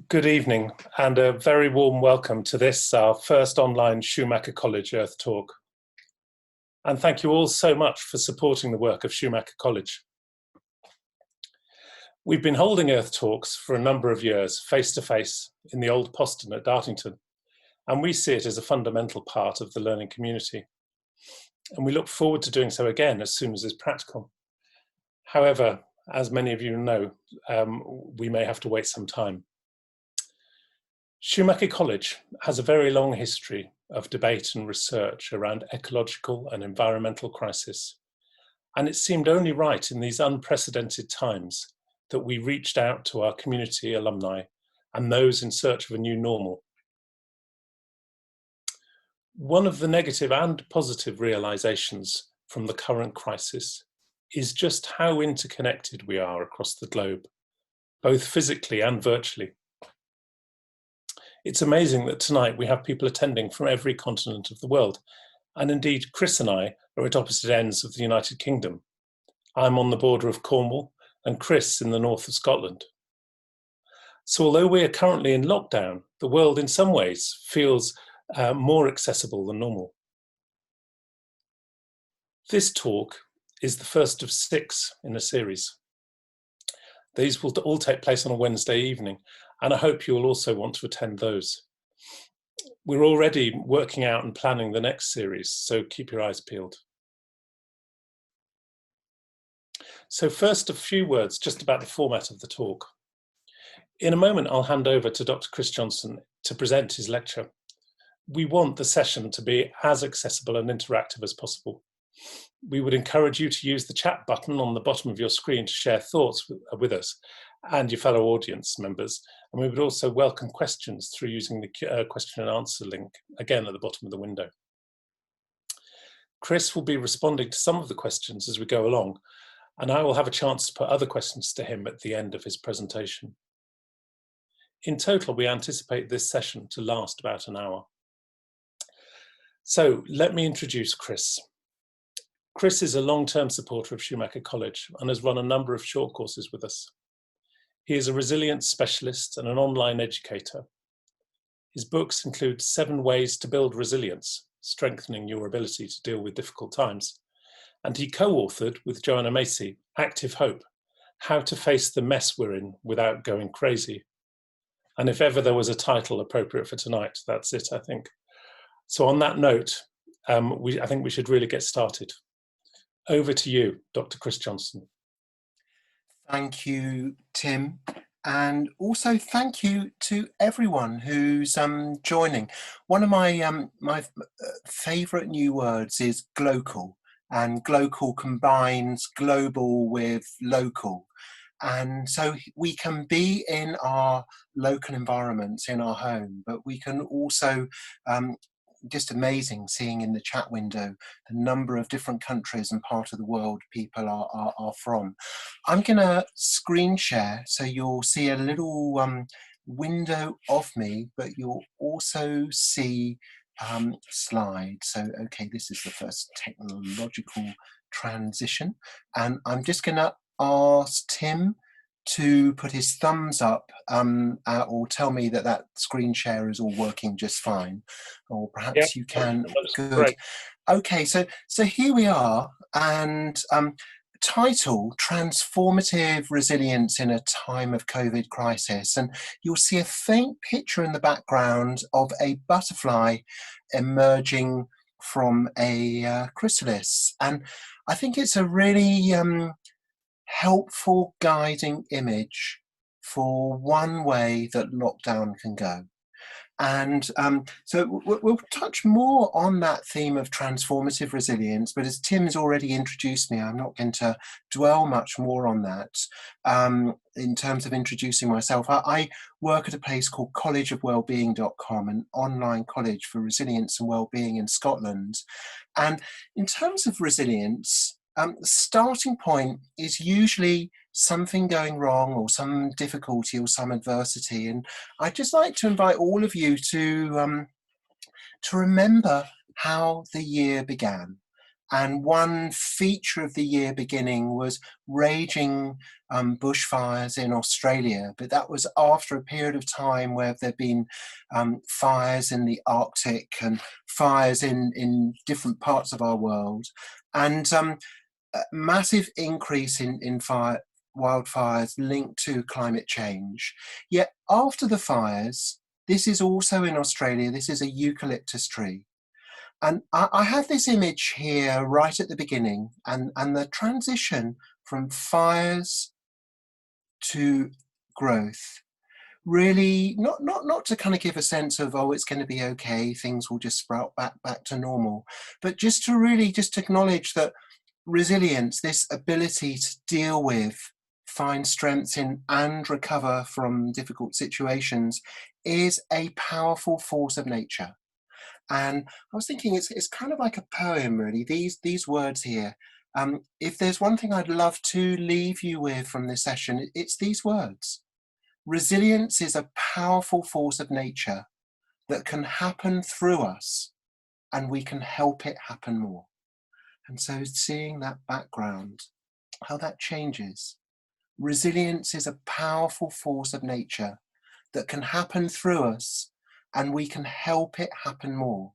Good evening and a very warm welcome to this, our first online Schumacher College Earth Talk. And thank you all so much for supporting the work of Schumacher College. We've been holding Earth Talks for a number of years, face-to-face in the old postern at Dartington, and we see it as a fundamental part of the learning community. And we look forward to doing so again as soon as it's practical. However, as many of you know, we may have to wait some time. Schumacher College has a very long history of debate and research around ecological and environmental crisis, and it seemed only right in these unprecedented times that we reached out to our community alumni and those in search of a new normal. One of the negative and positive realizations from the current crisis is just how interconnected we are across the globe, both physically and virtually. It's amazing that tonight we have people attending from every continent of the world. And indeed, Chris and I are at opposite ends of the United Kingdom. I'm on the border of Cornwall and Chris in the north of Scotland. So although we are currently in lockdown, the world in some ways feels more accessible than normal. This talk is the first of 6 in a series. These will all take place on a Wednesday evening, and I hope you will also want to attend those. We're already working out and planning the next series, so keep your eyes peeled. So first, a few words just about the format of the talk. In a moment, I'll hand over to Dr. Chris Johnstone to present his lecture. We want the session to be as accessible and interactive as possible. We would encourage you to use the chat button on the bottom of your screen to share thoughts with us and your fellow audience members. And we would also welcome questions through using the question and answer link, again at the bottom of the window. Chris will be responding to some of the questions as we go along, and I will have a chance to put other questions to him at the end of his presentation. In total, we anticipate this session to last about an hour. So let me introduce Chris. Chris is a long-term supporter of Schumacher College and has run a number of short courses with us. He is a resilience specialist and an online educator. His books include 7 Ways to Build Resilience, Strengthening Your Ability to Deal with Difficult Times. And he co-authored with Joanna Macy, Active Hope, How to Face the Mess We're In Without Going Crazy. And if ever there was a title appropriate for tonight, that's it, I think. So on that note, I think we should really get started. Over to you, Dr. Chris Johnstone. Thank you, Tim. And also thank you to everyone who's joining. One of my favourite new words is glocal, and glocal combines global with local. And so we can be in our local environments, in our home, but we can also just amazing seeing in the chat window the number of different countries and part of the world people are from. I'm going to screen share, so you'll see a little window of me, but you'll also see slides. So, okay, this is the first technological transition, and I'm just going to ask Tim to put his thumbs up or tell me that that screen share is all working just fine, or perhaps you can. Good. Great. Okay, so here we are, and title Transformative Resilience in a Time of COVID Crisis, and you'll see a faint picture in the background of a butterfly emerging from a chrysalis, and I think it's a really helpful guiding image for one way that lockdown can go. And so we'll touch more on that theme of transformative resilience, but as Tim's already introduced me, I'm not going to dwell much more on that. In terms of introducing myself, I work at a place called collegeofwellbeing.com, an online college for resilience and wellbeing in Scotland. And in terms of resilience, the starting point is usually something going wrong or some difficulty or some adversity, and I'd just like to invite all of you to remember how the year began. And one feature of the year beginning was raging bushfires in Australia, but that was after a period of time where there'd been fires in the Arctic and fires in different parts of our world, and a massive increase in wildfires linked to climate change. Yet after the fires, this is also in Australia, this is a eucalyptus tree. And I have this image here right at the beginning, and the transition from fires to growth. Really, not to kind of give a sense of, oh, it's going to be okay, things will just sprout back to normal, but just to really just acknowledge that resilience, this ability to deal with, find strength in, and recover from difficult situations, is a powerful force of nature. And I was thinking it's kind of like a poem, really, these words here. If there's one thing I'd love to leave you with from this session, it's these words. Resilience is a powerful force of nature that can happen through us, and we can help it happen more. And so seeing that background, how that changes. Resilience is a powerful force of nature that can happen through us, and we can help it happen more.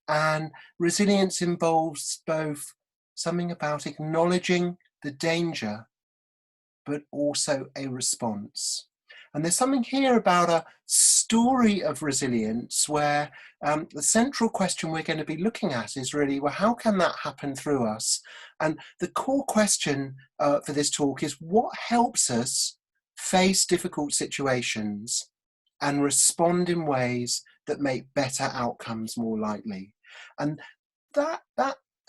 And resilience involves both something about acknowledging the danger, but also a response. And there's something here about a story of resilience where the central question we're going to be looking at is really, well, how can that happen through us? And the core question for this talk is, what helps us face difficult situations and respond in ways that make better outcomes more likely? And that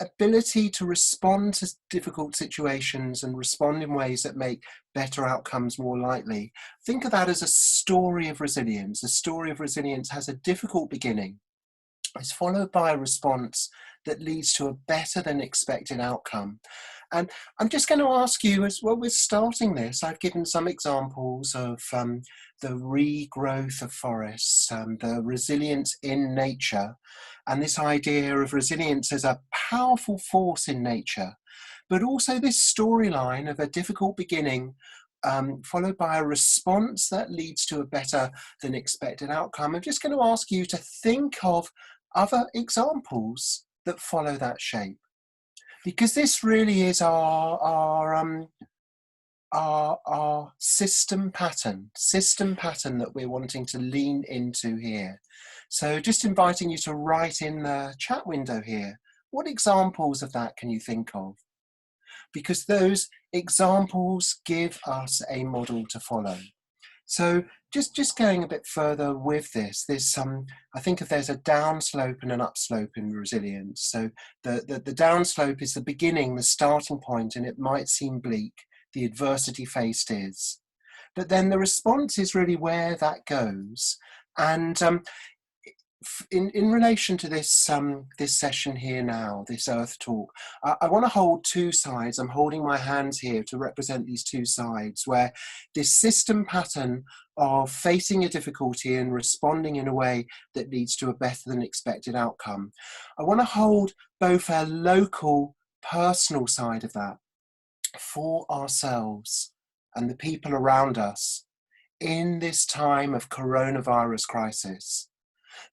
ability to respond to difficult situations and respond in ways that make better outcomes more likely, think of that as a story of resilience. The story of resilience has a difficult beginning. It's followed by a response that leads to a better than expected outcome. And I'm just going to ask you, as well, we're starting this, I've given some examples of the regrowth of forests, the resilience in nature, and this idea of resilience as a powerful force in nature, but also this storyline of a difficult beginning followed by a response that leads to a better than expected outcome. I'm just going to ask you to think of other examples that follow that shape, because this really is our system pattern that we're wanting to lean into here. So just inviting you to write in the chat window here, what examples of that can you think of? Because those examples give us a model to follow. So just going a bit further with this, I think if there's a downslope and an upslope in resilience. So the downslope is the beginning, the starting point, and it might seem bleak. The adversity faced is. But then the response is really where that goes. And in relation to this this session here now, this Earth Talk, I want to hold two sides. I'm holding my hands here to represent these two sides, where this system pattern of facing a difficulty and responding in a way that leads to a better than expected outcome. I want to hold both a local, personal side of that for ourselves and the people around us in this time of coronavirus crisis,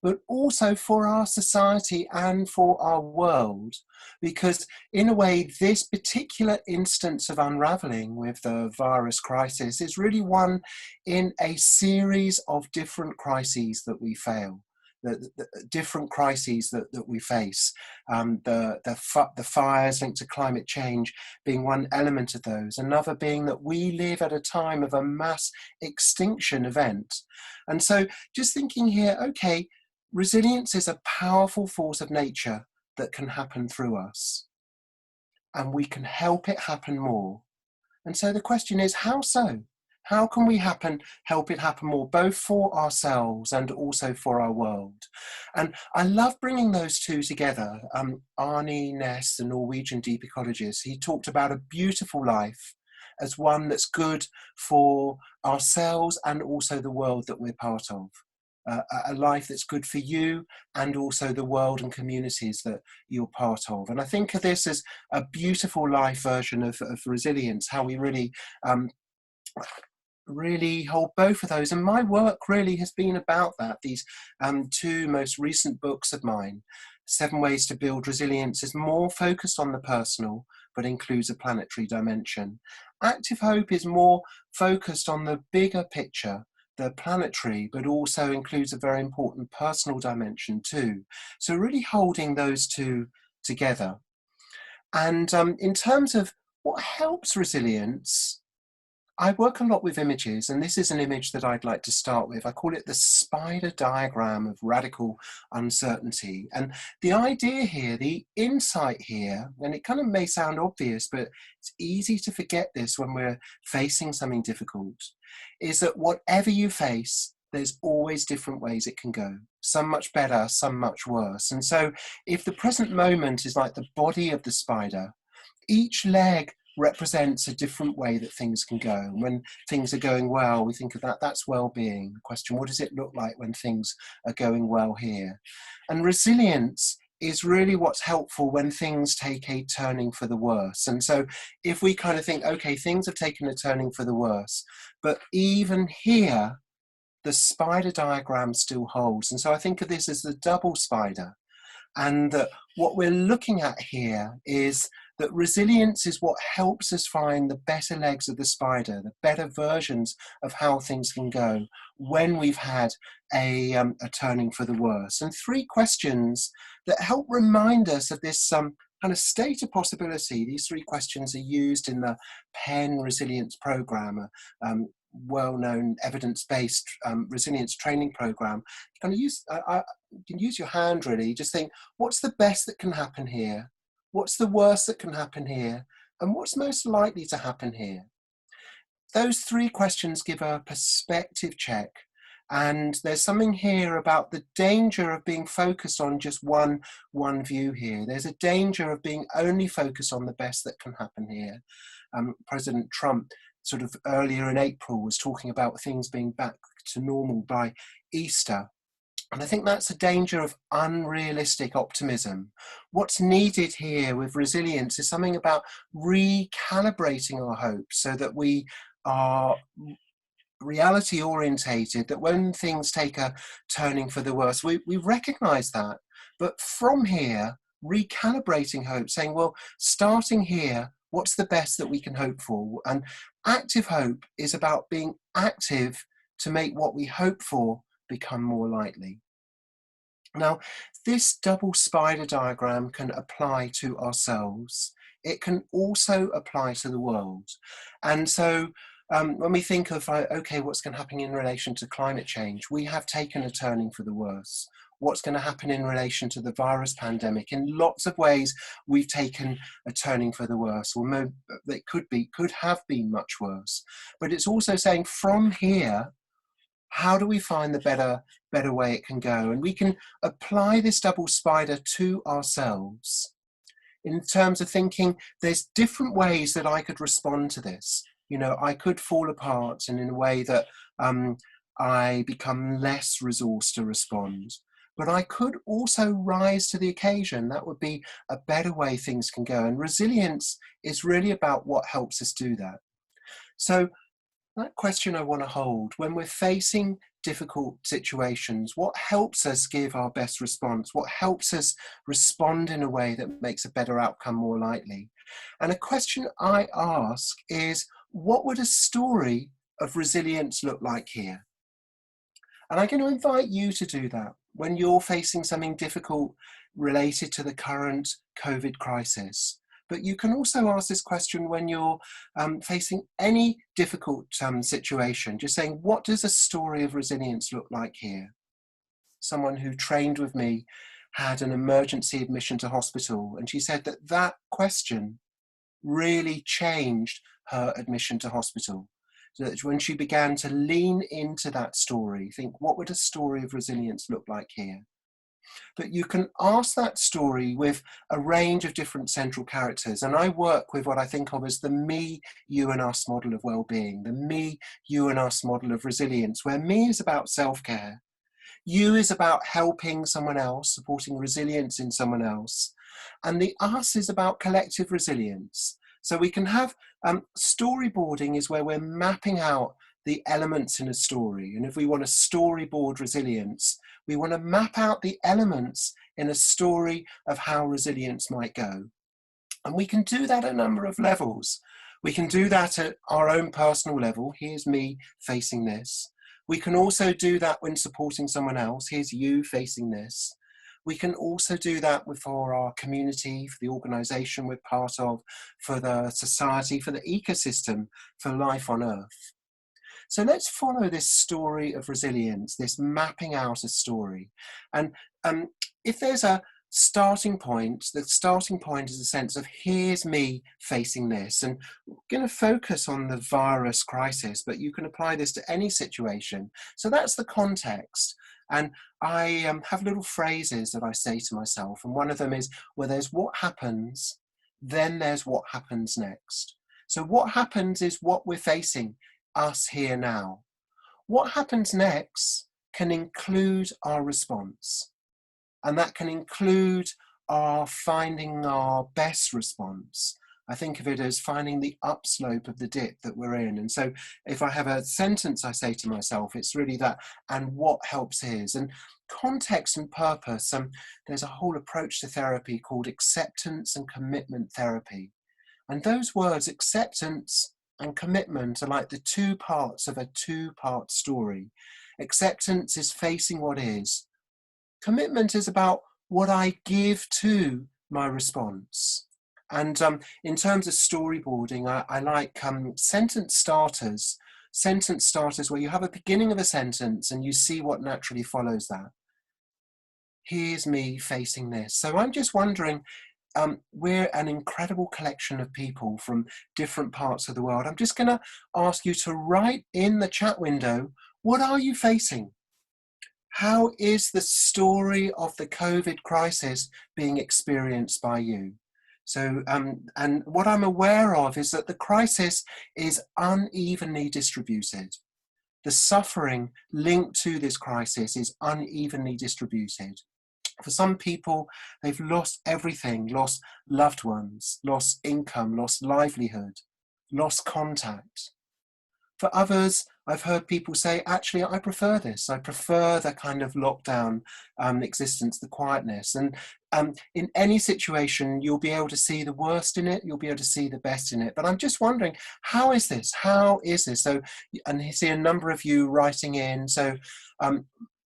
but also for our society and for our world, because in a way this particular instance of unraveling with the virus crisis is really one in a series of different crises that we fail. The different crises that we face, the fires linked to climate change being one element of those, another being that we live at a time of a mass extinction event. And so just thinking here, okay, resilience is a powerful force of nature that can happen through us, and we can help it happen more. And so the question is, how so? How can we help it happen more, both for ourselves and also for our world? And I love bringing those two together. Arne Næss, the Norwegian deep ecologist, he talked about a beautiful life as one that's good for ourselves and also the world that we're part of. a life that's good for you and also the world and communities that you're part of. And I think of this as a beautiful life version of resilience, how we really hold both of those. And my work really has been about that. These two most recent books of mine, 7 Ways to Build Resilience, is more focused on the personal, but includes a planetary dimension. Active Hope is more focused on the bigger picture, the planetary, but also includes a very important personal dimension too. So really holding those two together. And in terms of what helps resilience, I work a lot with images, and this is an image that I'd like to start with. I call it the spider diagram of radical uncertainty. And the idea here, the insight here, and it kind of may sound obvious, but it's easy to forget this when we're facing something difficult, is that whatever you face, there's always different ways it can go. Some much better, some much worse. And so if the present moment is like the body of the spider, each leg represents a different way that things can go. And when things are going well, we think of that, that's well-being. The question, what does it look like when things are going well here? And resilience is really what's helpful when things take a turning for the worse. And so if we kind of think, okay, things have taken a turning for the worse, but even here, the spider diagram still holds. And so I think of this as the double spider. And that what we're looking at here is that resilience is what helps us find the better legs of the spider, the better versions of how things can go when we've had a turning for the worse. And 3 questions that help remind us of this kind of state of possibility. These 3 questions are used in the PEN Resilience Program, well-known evidence-based resilience training program. You can use your hand really, just think, what's the best that can happen here? What's the worst that can happen here? And what's most likely to happen here? Those 3 questions give a perspective check. And there's something here about the danger of being focused on just one view here. There's a danger of being only focused on the best that can happen here. President Trump sort of earlier in April was talking about things being back to normal by Easter. And I think that's a danger of unrealistic optimism. What's needed here with resilience is something about recalibrating our hopes so that we are reality orientated, that when things take a turning for the worse, we recognize that. But from here, recalibrating hope, saying, well, starting here, what's the best that we can hope for? And active hope is about being active to make what we hope for become more likely. Now, this double spider diagram can apply to ourselves. It can also apply to the world. And so when we think of, okay, what's going to happen in relation to climate change, we have taken a turning for the worse. What's going to happen in relation to the virus pandemic? In lots of ways, we've taken a turning for the worse, or it could have been much worse. But it's also saying from here, how do we find the better way it can go? And we can apply this double spider to ourselves in terms of thinking there's different ways that I could respond to this. You know, I could fall apart and in a way that I become less resourced to respond. But I could also rise to the occasion. That would be a better way things can go. And resilience is really about what helps us do that. So that question I want to hold, when we're facing difficult situations, what helps us give our best response? What helps us respond in a way that makes a better outcome more likely? And a question I ask is, what would a story of resilience look like here? And I'm going to invite you to do that when you're facing something difficult related to the current COVID crisis. But you can also ask this question when you're facing any difficult situation, just saying, what does a story of resilience look like here? Someone who trained with me had an emergency admission to hospital, and she said that that question really changed her admission to hospital. So that when she began to lean into that story, think, what would a story of resilience look like here? But you can ask that story with a range of different central characters. And I work with what I think of as the me, you and us model of well-being, the me, you and us model of resilience, where me is about self-care, You is about helping someone else, supporting resilience in someone else. And the us is about collective resilience. So we can have storyboarding is where we're mapping out the elements in a story. And if we want to storyboard resilience, we want to map out the elements in a story of how resilience might go. And we can do that at a number of levels. We can do that at our own personal level. Here's me facing this. We can also do that when supporting someone else. Here's you facing this. We can also do that for our community, for the organisation we're part of, for the society, for the ecosystem, for life on Earth. So let's follow this story of resilience, this mapping out a story. And if there's a starting point, the starting point is a sense of here's me facing this. And we're going to focus on the virus crisis, but you can apply this to any situation. So that's the context. And I have little phrases that I say to myself. And one of them is, well, there's what happens, then there's what happens next. So what happens is what we're facing, us here now. What happens next can include our response. And that can include our finding our best response. I think of it as finding the upslope of the dip that we're in. And so if I have a sentence I say to myself, it's really that, and what helps is. And context and purpose, there's a whole approach to therapy called acceptance and commitment therapy. And those words, acceptance and commitment, are like the two parts of a two-part story. Acceptance is facing what is. Commitment is about what I give to my response. And in terms of storyboarding, I like sentence starters where you have a beginning of a sentence and you see what naturally follows that. Here's me facing this. So I'm just wondering, we're an incredible collection of people from different parts of the world. I'm just going to ask you to write in the chat window, what are you facing? How is the story of the COVID crisis being experienced by you? So, and what I'm aware of is that the crisis is unevenly distributed. The suffering linked to this crisis is unevenly distributed. For some people, they've lost everything, lost loved ones, lost income, lost livelihood, lost contact. For others, I've heard people say, actually, I prefer this. I prefer the kind of lockdown existence, the quietness. And in any situation, you'll be able to see the worst in it. You'll be able to see the best in it. But I'm just wondering, how is this? How is this? So, and I see a number of you writing in. So,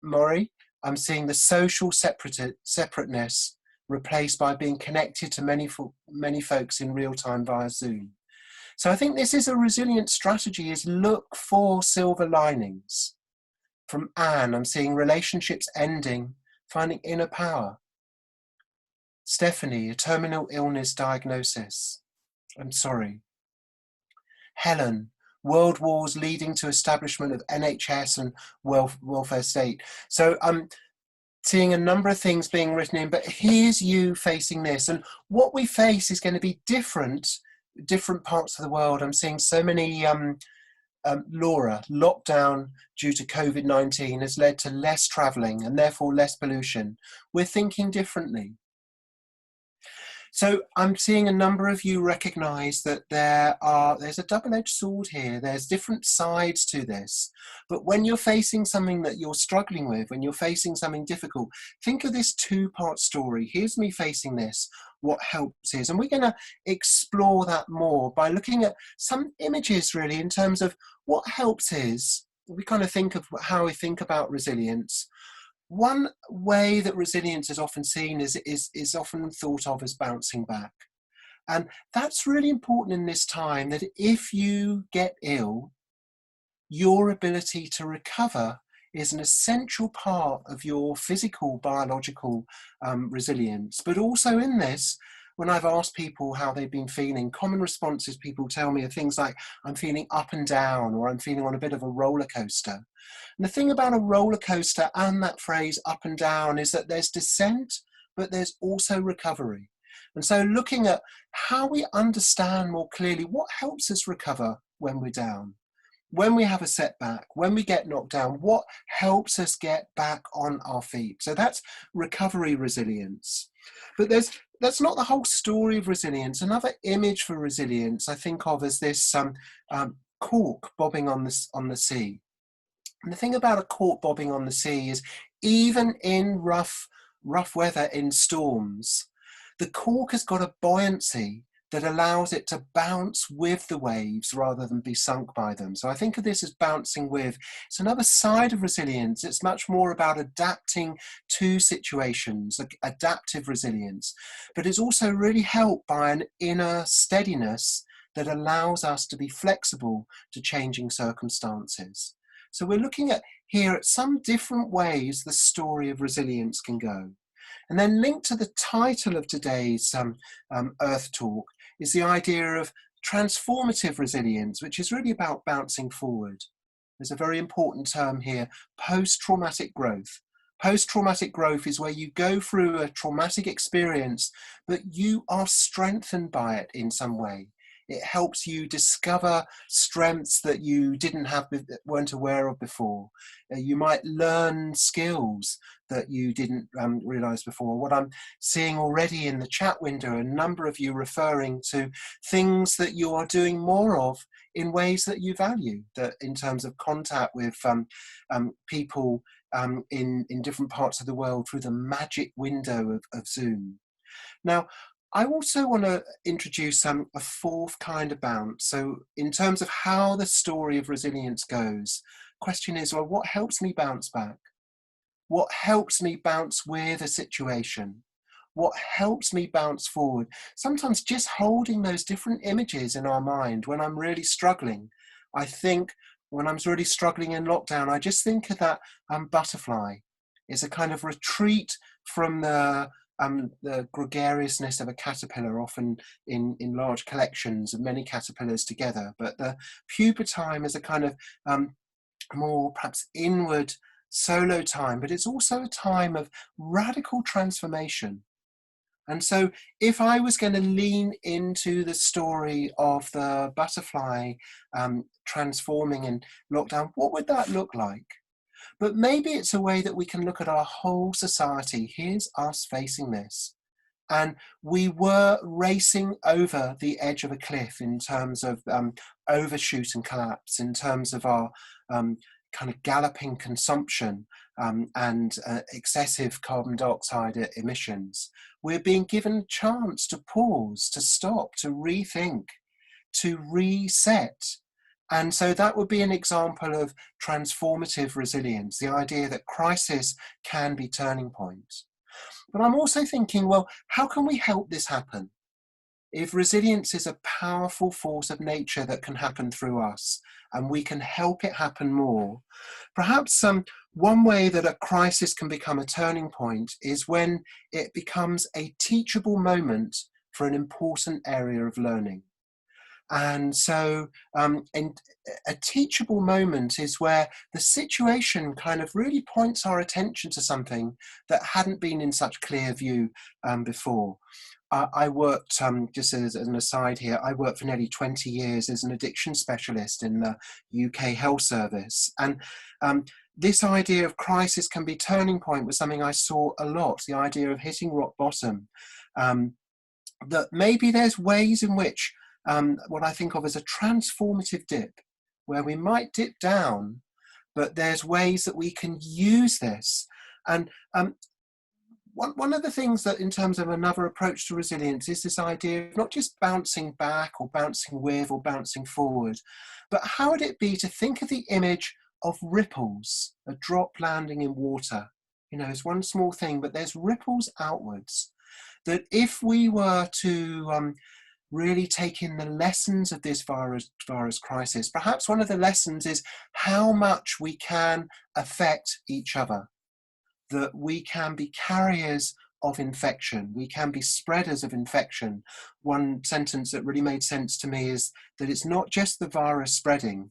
Maury, I'm seeing the social separateness replaced by being connected to many folks in real time via Zoom. So I think this is a resilient strategy, is look for silver linings. From Anne, I'm seeing relationships ending, finding inner power. Stephanie, a terminal illness diagnosis. I'm sorry. Helen, world wars leading to establishment of NHS and welfare state. So I'm seeing a number of things being written in, but here's you facing this. And what we face is going to be different parts of the world. I'm seeing so many, Laura, lockdown due to COVID-19 has led to less travelling and therefore less pollution. We're thinking differently. So I'm seeing a number of you recognise that there's a double-edged sword here. There's different sides to this. But when you're facing something that you're struggling with, when you're facing something difficult, think of this two-part story. Here's me facing this. What helps is, and we're going to explore that more by looking at some images really in terms of what helps is. We kind of think of how we think about resilience. One way that resilience is often seen is often thought of as bouncing back. And that's really important in this time, that if you get ill, your ability to recover is an essential part of your physical, biological resilience. But also in this, when I've asked people how they've been feeling, common responses people tell me are things like, I'm feeling up and down, or I'm feeling on a bit of a roller coaster. And the thing about a roller coaster and that phrase up and down is that there's descent, but there's also recovery. And so looking at how we understand more clearly what helps us recover when we're down. when we have a setback, when we get knocked down, what helps us get back on our feet? So that's recovery resilience. But that's not the whole story of resilience. Another image for resilience I think of as this cork bobbing on the sea. And the thing about a cork bobbing on the sea is, even in rough weather, in storms, the cork has got a buoyancy that allows it to bounce with the waves rather than be sunk by them. So I think of this as bouncing with. It's another side of resilience. It's much more about adapting to situations, like adaptive resilience. But it's also really helped by an inner steadiness that allows us to be flexible to changing circumstances. So we're looking at here at some different ways the story of resilience can go. And then linked to the title of today's Earth Talk is the idea of transformative resilience, which is really about bouncing forward. There's a very important term here, post-traumatic growth. Post-traumatic growth is where you go through a traumatic experience, but you are strengthened by it in some way. It helps you discover strengths that you weren't aware of before. You might learn skills that you didn't realize before. What I'm seeing already in the chat window, a number of you referring to things that you are doing more of in ways that you value, that in terms of contact with people in different parts of the world through the magic window of Zoom. Now, I also want to introduce a fourth kind of bounce. So in terms of how the story of resilience goes, question is, well, what helps me bounce back? What helps me bounce with a situation? What helps me bounce forward? Sometimes just holding those different images in our mind when I'm really struggling. I think when I'm really struggling in lockdown, I just think of that butterfly. It's a kind of retreat from the gregariousness of a caterpillar, often in large collections of many caterpillars together. But the pupa time is a kind of more perhaps inward solo time, but it's also a time of radical transformation. And so if I was going to lean into the story of the butterfly transforming in lockdown, what would that look like? But maybe it's a way that we can look at our whole society. Here's us facing this. And we were racing over the edge of a cliff in terms of overshoot and collapse, in terms of our kind of galloping consumption and excessive carbon dioxide emissions. We're being given a chance to pause, to stop, to rethink, to reset. And so that would be an example of transformative resilience, the idea that crisis can be turning points. But I'm also thinking, well, how can we help this happen? If resilience is a powerful force of nature that can happen through us, and we can help it happen more, perhaps one way that a crisis can become a turning point is when it becomes a teachable moment for an important area of learning. And so and a teachable moment is where the situation kind of really points our attention to something that hadn't been in such clear view before. I worked, just as an aside here, I worked for nearly 20 years as an addiction specialist in the UK Health Service. And this idea of crisis can be turning point was something I saw a lot, the idea of hitting rock bottom. That maybe there's ways in which what I think of as a transformative dip, where we might dip down, but there's ways that we can use this. And one of the things that, in terms of another approach to resilience, is this idea of not just bouncing back or bouncing with or bouncing forward, but how would it be to think of the image of ripples, a drop landing in water? You know, it's one small thing, but there's ripples outwards. That if we were to really take in the lessons of this virus crisis, perhaps one of the lessons is how much we can affect each other, that we can be carriers of infection, we can be spreaders of infection. One sentence that really made sense to me is that it's not just the virus spreading,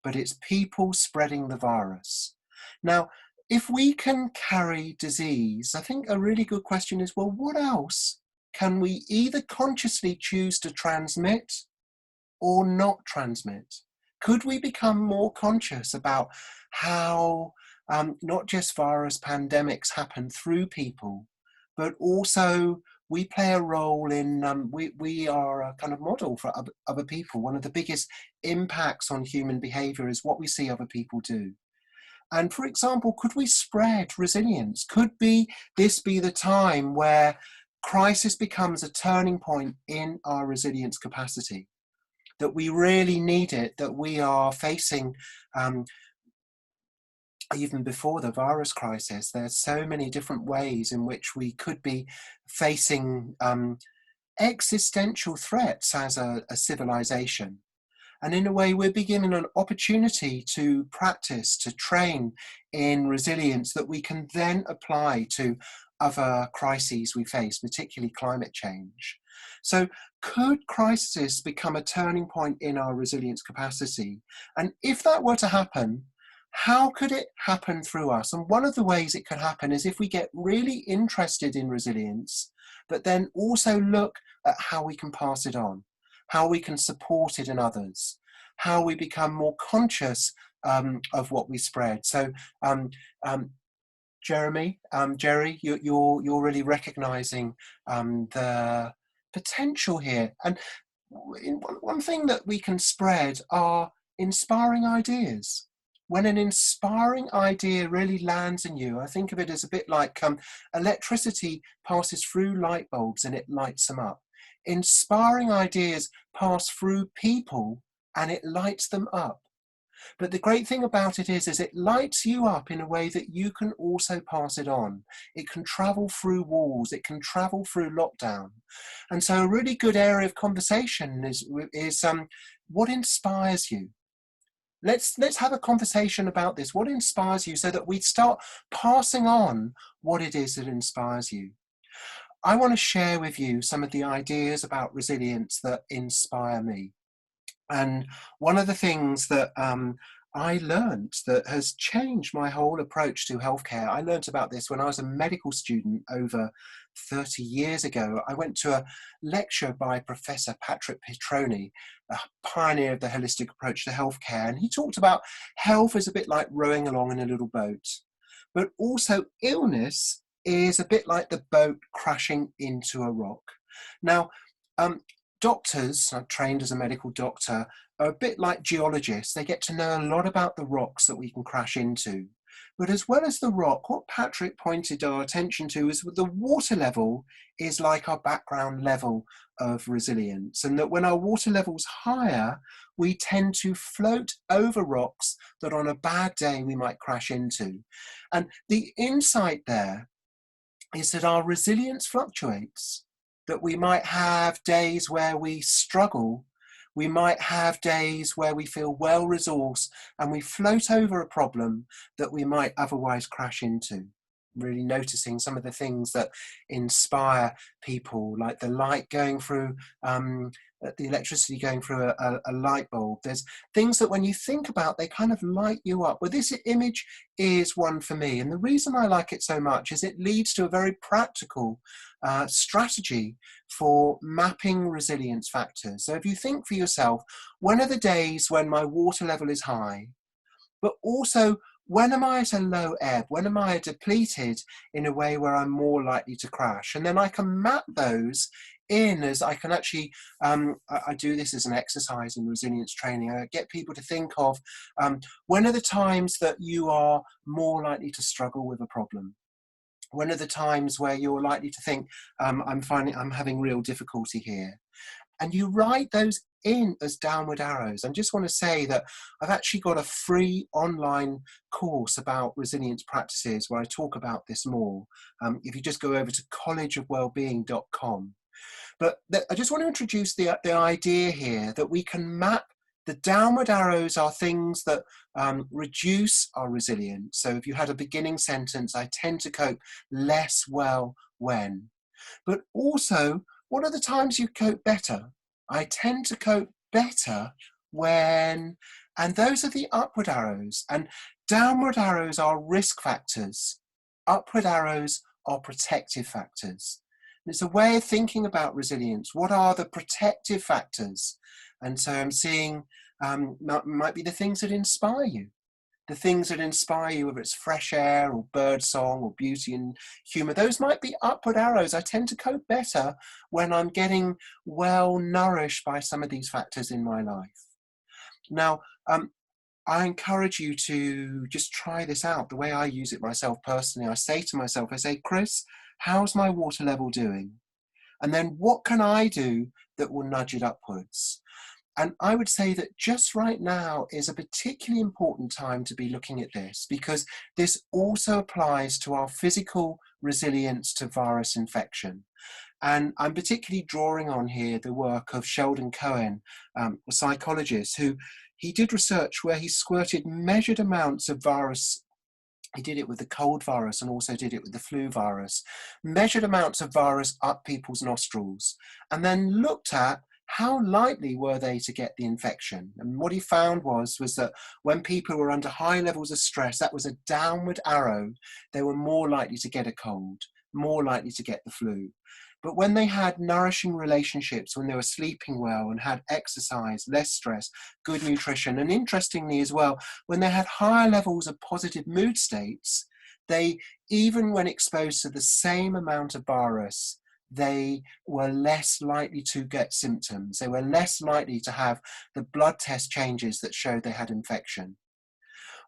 but it's people spreading the virus. Now, if we can carry disease, I think a really good question is, well, what else can we either consciously choose to transmit or not transmit? Could we become more conscious about how not just virus pandemics happen through people, but also we play a role in, we are a kind of model for other people. One of the biggest impacts on human behaviour is what we see other people do. And for example, could we spread resilience? Could this be the time where crisis becomes a turning point in our resilience capacity? That we really need it, that we are facing, even before the virus crisis, there's so many different ways in which we could be facing existential threats as a civilization. And in a way, we're beginning an opportunity to practice, to train in resilience that we can then apply to other crises we face, particularly climate change. So could crisis become a turning point in our resilience capacity? And if that were to happen, how could it happen through us? And one of the ways it could happen is if we get really interested in resilience, but then also look at how we can pass it on, how we can support it in others, how we become more conscious of what we spread. So, Jerry, you're really recognising the potential here. And one thing that we can spread are inspiring ideas. When an inspiring idea really lands in you, I think of it as a bit like electricity passes through light bulbs and it lights them up. Inspiring ideas pass through people and it lights them up. But the great thing about it is it lights you up in a way that you can also pass it on. It can travel through walls, it can travel through lockdown. And so a really good area of conversation is what inspires you? Let's have a conversation about this. What inspires you, so that we start passing on what it is that inspires you. I want to share with you some of the ideas about resilience that inspire me. And one of the things that I learned that has changed my whole approach to healthcare, I learned about this when I was a medical student over 30 years ago. I went to a lecture by Professor Patrick Petroni, a pioneer of the holistic approach to healthcare. And he talked about health is a bit like rowing along in a little boat, but also illness is a bit like the boat crashing into a rock. Now, doctors, I'm trained as a medical doctor, are a bit like geologists. They get to know a lot about the rocks that we can crash into. But as well as the rock, what Patrick pointed our attention to is the water level is like our background level of resilience. And that when our water level's higher, we tend to float over rocks that on a bad day we might crash into. And the insight there is that our resilience fluctuates, that we might have days where we struggle, we might have days where we feel well-resourced and we float over a problem that we might otherwise crash into. Really noticing some of the things that inspire people, like the light going through, the electricity going through a light bulb. There's things that when you think about, they kind of light you up. Well, this image is one for me. And the reason I like it so much is it leads to a very practical strategy for mapping resilience factors. So if you think for yourself, when are the days when my water level is high, but also when am I at a low ebb? When am I depleted in a way where I'm more likely to crash? And then I can map those in as I can actually, I do this as an exercise in resilience training. I get people to think of when are the times that you are more likely to struggle with a problem? When are the times where you're likely to think, I'm having real difficulty here? And you write those in as downward arrows. I just want to say that I've actually got a free online course about resilience practices where I talk about this more. If you just go over to collegeofwellbeing.com. But I just want to introduce the idea here that we can map the downward arrows are things that reduce our resilience. So if you had a beginning sentence, I tend to cope less well when. But also, what are the times you cope better? I tend to cope better when, and those are the upward arrows. And downward arrows are risk factors. Upward arrows are protective factors. And it's a way of thinking about resilience. What are the protective factors? And so I'm seeing might be the things that inspire you. The things that inspire you, whether it's fresh air or bird song or beauty and humour, those might be upward arrows. I tend to cope better when I'm getting well nourished by some of these factors in my life. Now, I encourage you to just try this out. The way I use it myself personally, I say to myself, I say, Chris, how's my water level doing? And then what can I do that will nudge it upwards? And I would say that just right now is a particularly important time to be looking at this, because this also applies to our physical resilience to virus infection. And I'm particularly drawing on here the work of Sheldon Cohen, a psychologist, who he did research where he squirted measured amounts of virus. He did it with the cold virus and also did it with the flu virus, measured amounts of virus up people's nostrils, and then looked at how likely were they to get the infection. And what he found was that when people were under high levels of stress, that was a downward arrow. They were more likely to get a cold, more likely to get the flu. But when they had nourishing relationships, when they were sleeping well and had exercise, less stress, good nutrition, and interestingly as well, when they had higher levels of positive mood states, they, even when exposed to the same amount of virus, they were less likely to get symptoms. They were less likely to have the blood test changes that showed they had infection.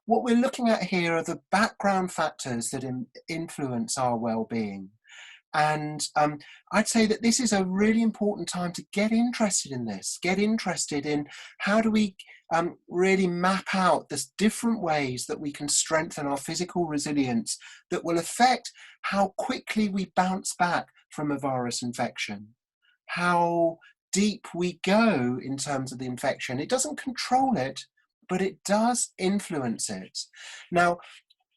What we're looking at here are the background factors that influence our well-being. And I'd say that this is a really important time to get interested in this, get interested in how do we really map out the different ways that we can strengthen our physical resilience that will affect how quickly we bounce back from a virus infection, how deep we go in terms of the infection. It doesn't control it, but it does influence it. Now,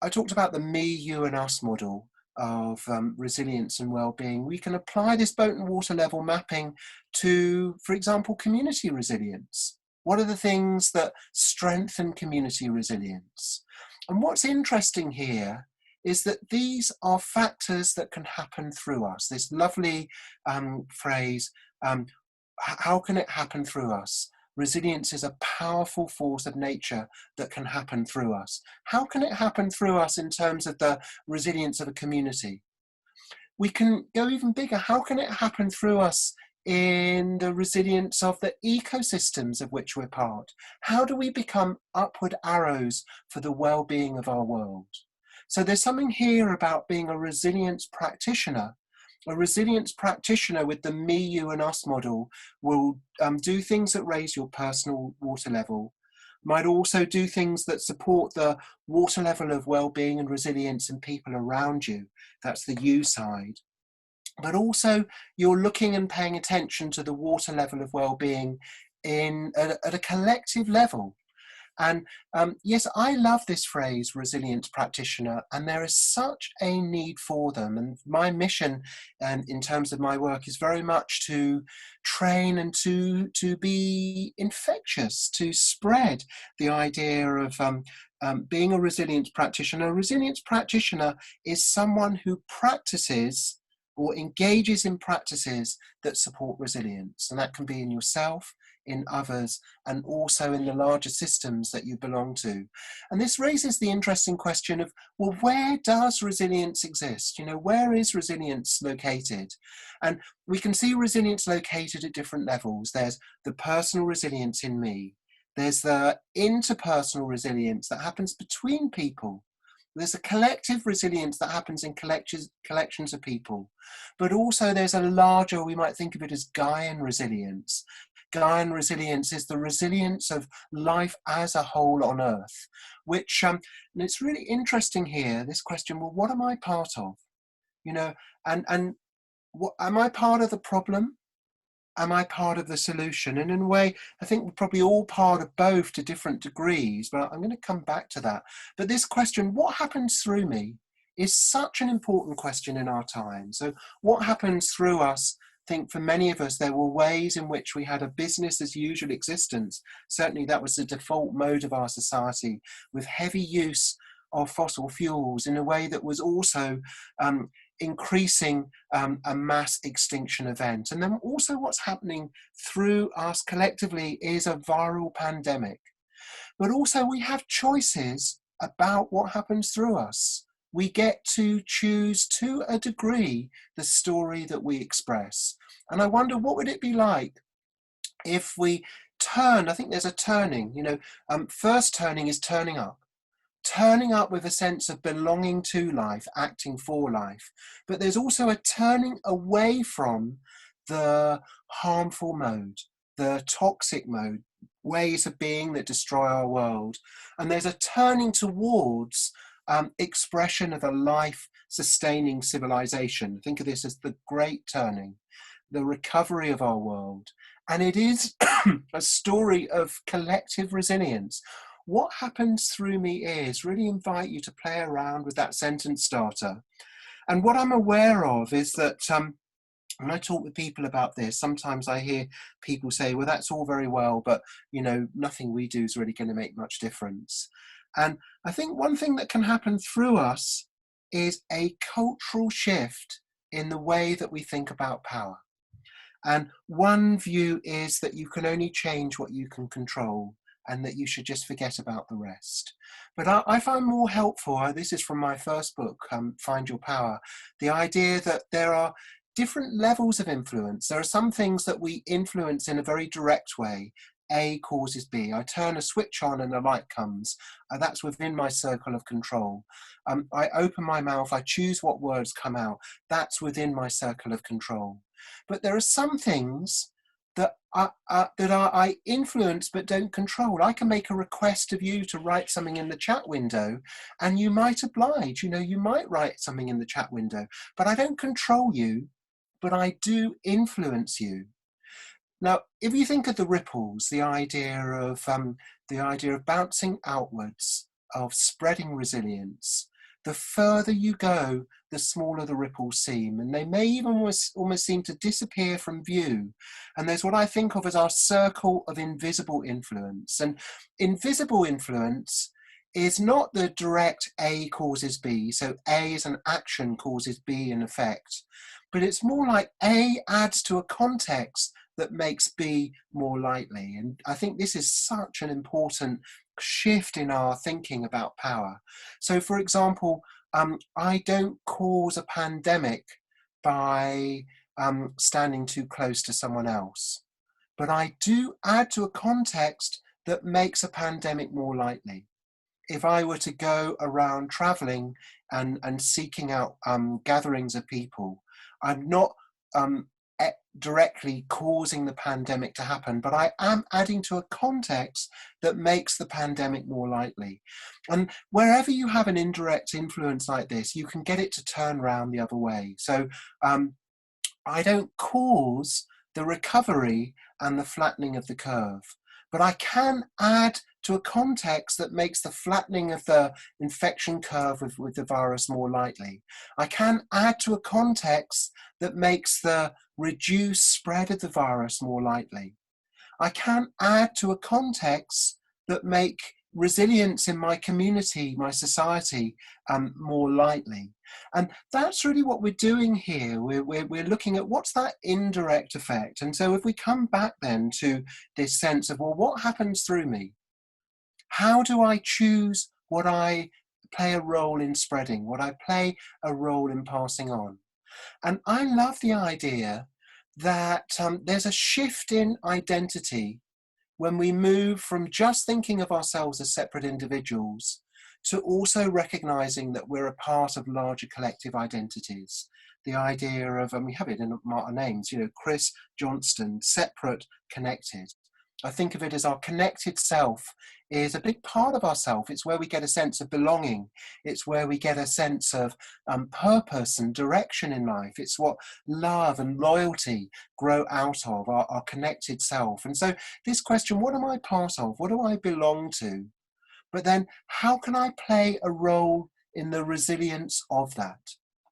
I talked about the me, you and us model of resilience and well-being. We can apply this boat and water level mapping to, for example, community resilience. What are the things that strengthen community resilience? And what's interesting here is that these are factors that can happen through us. This lovely phrase, how can it happen through us? Resilience is a powerful force of nature that can happen through us. How can it happen through us in terms of the resilience of a community? We can go even bigger. How can it happen through us in the resilience of the ecosystems of which we're part? How do we become upward arrows for the well-being of our world? So there's something here about being a resilience practitioner. A resilience practitioner with the me, you and us model will do things that raise your personal water level, might also do things that support the water level of well-being and resilience in people around you. That's the you side. But also you're looking and paying attention to the water level of well-being at a collective level. And yes, I love this phrase, resilience practitioner, and there is such a need for them. And my mission in terms of my work is very much to train and to be infectious, to spread the idea of being a resilience practitioner. A resilience practitioner is someone who practices or engages in practices that support resilience. And that can be in yourself, in others, and also in the larger systems that you belong to. And this raises the interesting question of, well, where does resilience exist? You know, where is resilience located? And we can see resilience located at different levels. There's the personal resilience in me. There's the interpersonal resilience that happens between people. There's a collective resilience that happens in collections of people. But also there's a larger, we might think of it as Gaian resilience. Gaian resilience is the resilience of life as a whole on Earth, which, and it's really interesting here, this question, well, what am I part of? You know, and what, am I part of the problem? Am I part of the solution? And in a way, I think we're probably all part of both to different degrees, but I'm going to come back to that. But this question, what happens through me, is such an important question in our time. So what happens through us? I think for many of us, there were ways in which we had a business as usual existence. Certainly that was the default mode of our society, with heavy use of fossil fuels in a way that was also increasing a mass extinction event. And then also what's happening through us collectively is a viral pandemic. But also we have choices about what happens through us. We get to choose, to a degree, the story that we express. And I wonder, what would it be like if we turn? I think there's a turning, first turning is turning up. Turning up with a sense of belonging to life, acting for life. But there's also a turning away from the harmful mode, the toxic mode, ways of being that destroy our world. And there's a turning towards expression of a life-sustaining civilization. Think of this as the great turning, the recovery of our world. And it is a story of collective resilience. What happens through me is, really invite you to play around with that sentence starter. And what I'm aware of is that when I talk with people about this, sometimes I hear people say, well, that's all very well, but nothing we do is really going to make much difference. And I think one thing that can happen through us is a cultural shift in the way that we think about power. And one view is that you can only change what you can control, and that you should just forget about the rest. But I find more helpful, this is from my first book, Find Your Power, the idea that there are different levels of influence. There are some things that we influence in a very direct way. A causes B. I turn a switch on and a light comes. That's within my circle of control. I open my mouth, I choose what words come out. That's within my circle of control. But there are some things that I influence but don't control. I can make a request of you to write something in the chat window, and you might oblige. You might write something in the chat window, but I don't control you, but I do influence you. Now, if you think of the ripples, the idea of bouncing outwards, of spreading resilience, the further you go, the smaller the ripples seem, and they may even almost seem to disappear from view. And there's what I think of as our circle of invisible influence. And invisible influence is not the direct A causes B, so A as an action causes B in effect, but it's more like A adds to a context that makes B more likely. And I think this is such an important shift in our thinking about power. So for example, I don't cause a pandemic by standing too close to someone else, but I do add to a context that makes a pandemic more likely. If I were to go around traveling and seeking out gatherings of people, I'm not directly causing the pandemic to happen, but I am adding to a context that makes the pandemic more likely. And wherever you have an indirect influence like this, you can get it to turn around the other way. So I don't cause the recovery and the flattening of the curve, but I can add to a context that makes the flattening of the infection curve with the virus more likely. I can add to a context that makes the reduced spread of the virus more likely. I can add to a context that make resilience in my community, my society, more likely. And that's really what we're doing here. We're looking at what's that indirect effect. And so if we come back then to this sense of, well, what happens through me? How do I choose what I play a role in spreading, what I play a role in passing on? And I love the idea that there's a shift in identity when we move from just thinking of ourselves as separate individuals to also recognizing that we're a part of larger collective identities. The idea of, and we have it in our names, Chris Johnstone, separate, connected. I think of it as our connected self is a big part of ourself. It's where we get a sense of belonging. It's where we get a sense of purpose and direction in life. It's what love and loyalty grow out of, our connected self. And so this question, what am I part of? What do I belong to? But then how can I play a role in the resilience of that?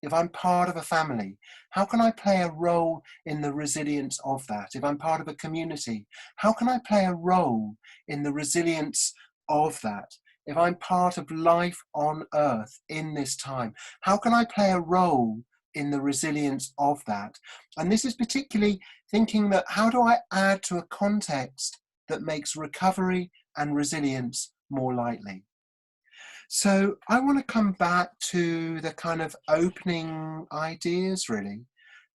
If I'm part of a family, how can I play a role in the resilience of that? If I'm part of a community, how can I play a role in the resilience of that? If I'm part of life on earth in this time, how can I play a role in the resilience of that. And this is particularly thinking that how do I add to a context that makes recovery and resilience more likely? So I want to come back to the kind of opening ideas, really,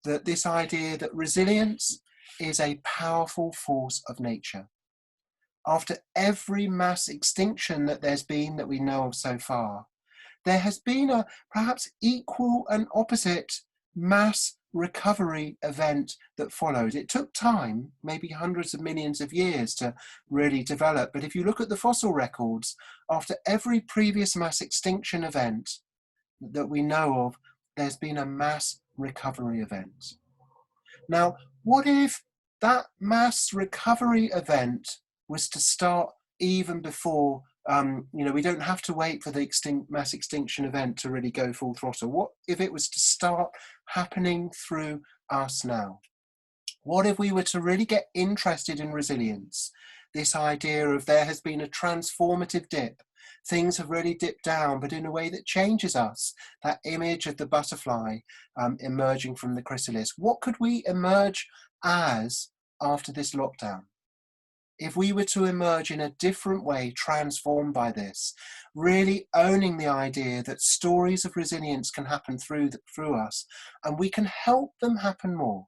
that this idea that resilience is a powerful force of nature. After every mass extinction that there's been that we know of so far, there has been a perhaps equal and opposite mass recovery event that followed. It took time, maybe hundreds of millions of years, to really develop. But if you look at the fossil records, after every previous mass extinction event that we know of, there's been a mass recovery event. Now, what if that mass recovery event was to start even before, we don't have to wait for the mass extinction event to really go full throttle? What if it was to start happening through us now? What if we were to really get interested in resilience? This idea of there has been a transformative dip. Things have really dipped down, but in a way that changes us. That image of the butterfly emerging from the chrysalis. What could we emerge as after this lockdown? If we were to emerge in a different way, transformed by this, really owning the idea that stories of resilience can happen through us, and we can help them happen more.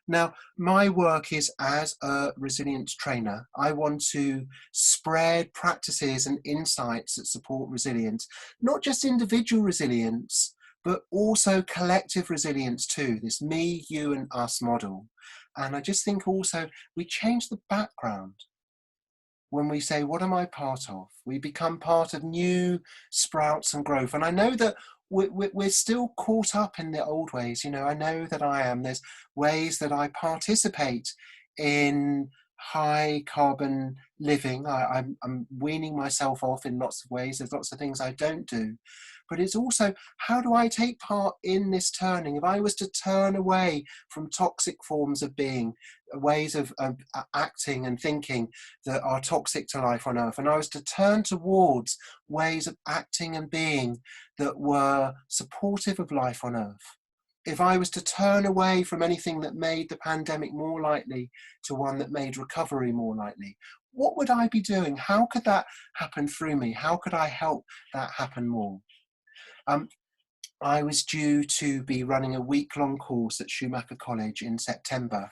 Now, my work is as a resilience trainer. I want to spread practices and insights that support resilience, not just individual resilience, but also collective resilience too, this me, you and us model. And I just think also we change the background. When we say, what am I part of? We become part of new sprouts and growth. And I know that we're still caught up in the old ways. I know that I am. There's ways that I participate in high carbon living. I'm weaning myself off in lots of ways. There's lots of things I don't do. But it's also, how do I take part in this turning? If I was to turn away from toxic forms of being, ways of acting and thinking that are toxic to life on Earth, and I was to turn towards ways of acting and being that were supportive of life on Earth, if I was to turn away from anything that made the pandemic more likely to one that made recovery more likely, what would I be doing? How could that happen through me? How could I help that happen more? I was due to be running a week-long course at Schumacher College in September,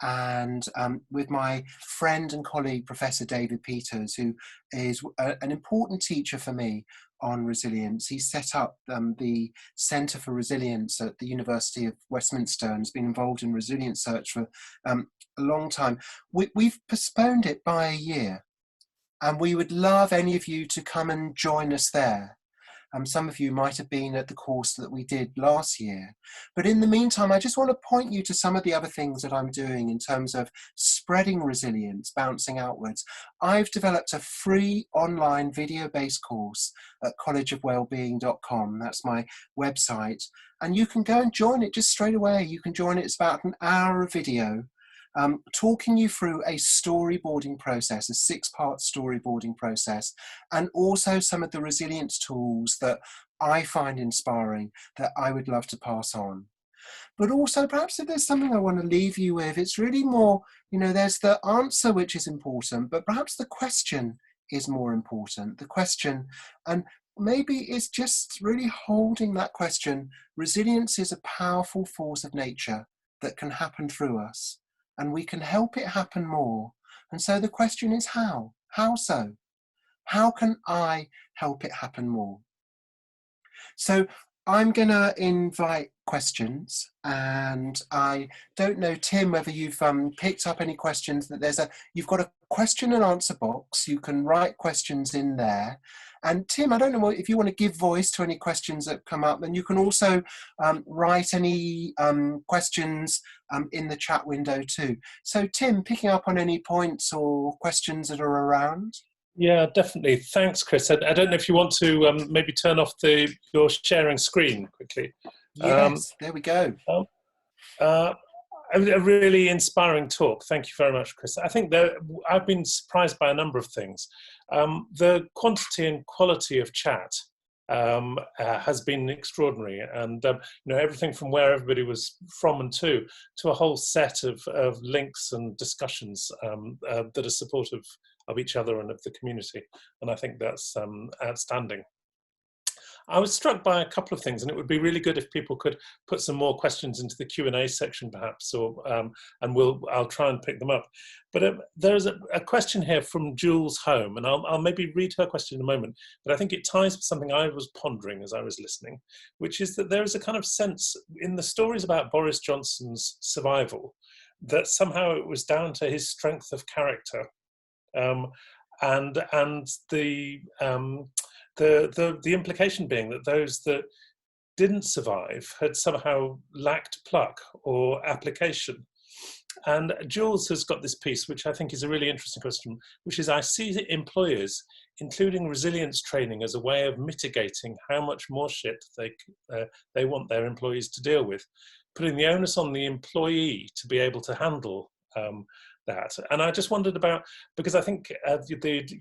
and with my friend and colleague, Professor David Peters, who is an important teacher for me on resilience. He set up the Centre for Resilience at the University of Westminster and has been involved in resilience search for a long time. We've postponed it by a year, and we would love any of you to come and join us there. Some of you might have been at the course that we did last year. But in the meantime, I just want to point you to some of the other things that I'm doing in terms of spreading resilience, bouncing outwards. I've developed a free online video-based course at collegeofwellbeing.com. That's my website. And you can go and join it just straight away. You can join it. It's about an hour of video. Talking you through a storyboarding process, a 6-part storyboarding process, and also some of the resilience tools that I find inspiring that I would love to pass on. But also, perhaps if there's something I want to leave you with, it's really more, there's the answer which is important, but perhaps the question is more important. The question, and maybe it's just really holding that question. Resilience is a powerful force of nature that can happen through us, and we can help it happen more. And so the question is how? How so? How can I help it happen more? So I'm going to invite questions, and I don't know, Tim, whether you've picked up any questions. That you've got a question and answer box. You can write questions in there. And Tim, I don't know if you want to give voice to any questions that come up, and you can also write any questions in the chat window too. So Tim, picking up on any points or questions that are around? Yeah, definitely. Thanks, Chris. I don't know if you want to maybe turn off your sharing screen quickly. Yes, there we go. A really inspiring talk. Thank you very much, Chris. I think I've been surprised by a number of things. The quantity and quality of chat has been extraordinary, and everything from where everybody was from and to a whole set of links and discussions that are supportive of each other and of the community, and I think that's outstanding. I was struck by a couple of things, and it would be really good if people could put some more questions into the Q&A section, perhaps, or and I'll try and pick them up. But there's a question here from Jules Home, and I'll maybe read her question in a moment. But I think it ties with something I was pondering as I was listening, which is that there is a kind of sense in the stories about Boris Johnson's survival that somehow it was down to his strength of character, and the implication being that those that didn't survive had somehow lacked pluck or application. And Jules has got this piece, which I think is a really interesting question, which is, I see employers including resilience training as a way of mitigating how much more shit they want their employees to deal with, putting the onus on the employee to be able to handle that. And I just wondered about, because I think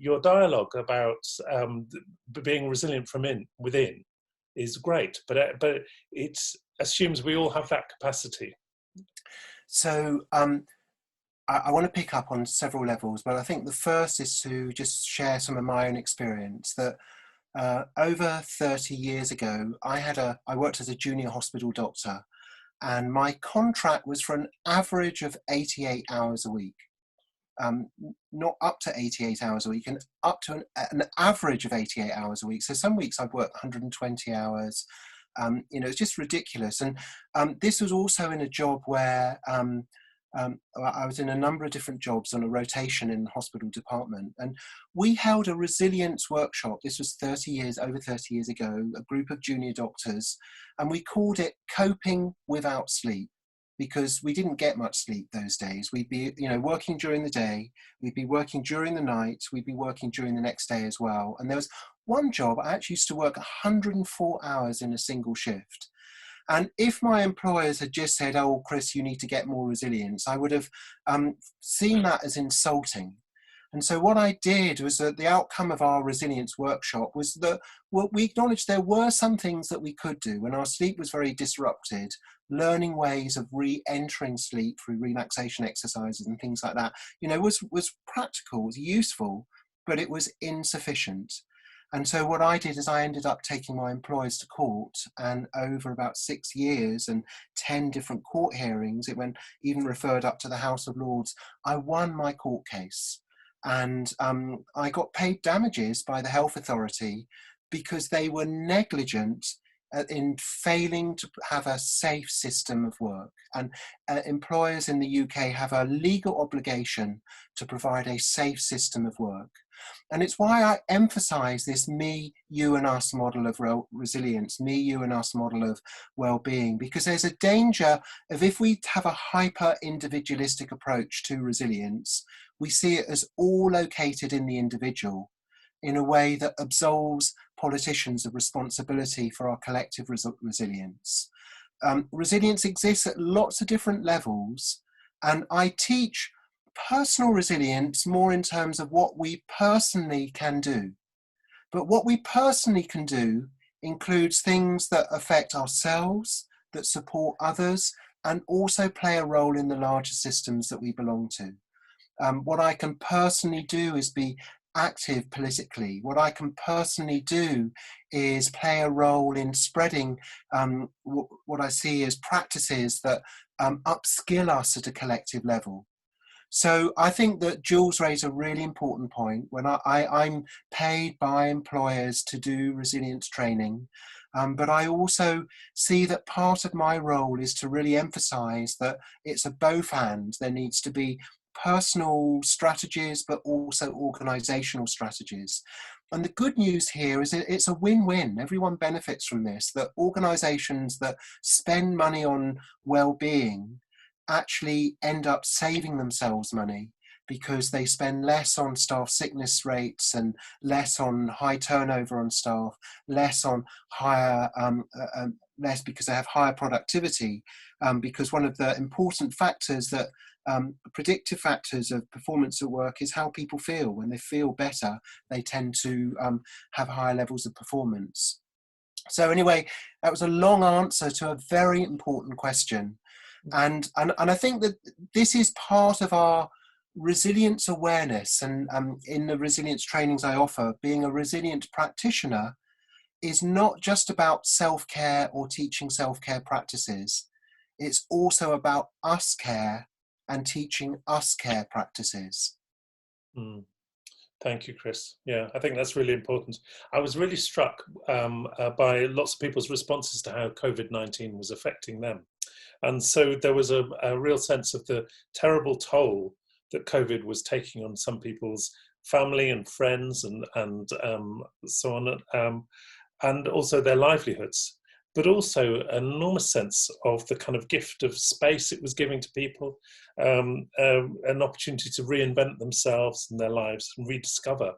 your dialogue about being resilient from within is great, but it assumes we all have that capacity. So I want to pick up on several levels, but I think the first is to just share some of my own experience that over 30 years ago, I worked as a junior hospital doctor, and my contract was for an average of 88 hours a week. Not up to 88 hours a week, and up to an average of 88 hours a week. So some weeks I'd work 120 hours. It's just ridiculous. And this was also in a job where I was in a number of different jobs on a rotation in the hospital department. And we held a resilience workshop. This was over 30 years ago, a group of junior doctors, and we called it Coping Without Sleep, because we didn't get much sleep those days. We'd be, working during the day, we'd be working during the night, we'd be working during the next day as well. And there was one job, I actually used to work 104 hours in a single shift. And if my employers had just said, "Oh, Chris, you need to get more resilience," I would have seen that as insulting. And so what I did was that the outcome of our resilience workshop was that we acknowledged there were some things that we could do when our sleep was very disrupted. Learning ways of re-entering sleep through relaxation exercises and things like that, was practical, was useful, but it was insufficient. And so what I did is I ended up taking my employers to court, and over about 6 years and 10 different court hearings, it went even referred up to the House of Lords, I won my court case. And I got paid damages by the health authority because they were negligent in failing to have a safe system of work. And employers in the UK have a legal obligation to provide a safe system of work. And it's why I emphasize this me, you and us model of resilience, me, you and us model of well-being, because there's a danger of, if we have a hyper individualistic approach to resilience, we see it as all located in the individual in a way that absolves politicians of responsibility for our collective resilience. Resilience exists at lots of different levels, and I teach personal resilience more in terms of what we personally can do. But what we personally can do includes things that affect ourselves, that support others, and also play a role in the larger systems that we belong to. What I can personally do is be active politically. What I can personally do is play a role in spreading what I see as practices that upskill us at a collective level. So I think that Jules raised a really important point. When I'm paid by employers to do resilience training, but I also see that part of my role is to really emphasize that it's a both and. There needs to be personal strategies, but also organizational strategies. And the good news here is that it's a win-win. Everyone benefits from this, that organizations that spend money on well-being actually end up saving themselves money, because they spend less on staff sickness rates and less on high turnover on staff, less on less because they have higher productivity, because one of the important factors that predictive factors of performance at work is how people feel. When they feel better, they tend to have higher levels of performance. So anyway, that was a long answer to a very important question. And I think that this is part of our resilience awareness. And in the resilience trainings I offer, being a resilient practitioner is not just about self-care or teaching self-care practices. It's also about us care and teaching us care practices. Thank you, Chris. Yeah, I think that's really important. I was really struck by lots of people's responses to how COVID-19 was affecting them. And so there was a real sense of the terrible toll that COVID was taking on some people's family and friends and so on, and also their livelihoods, but also an enormous sense of the kind of gift of space it was giving to people, an opportunity to reinvent themselves and their lives and rediscover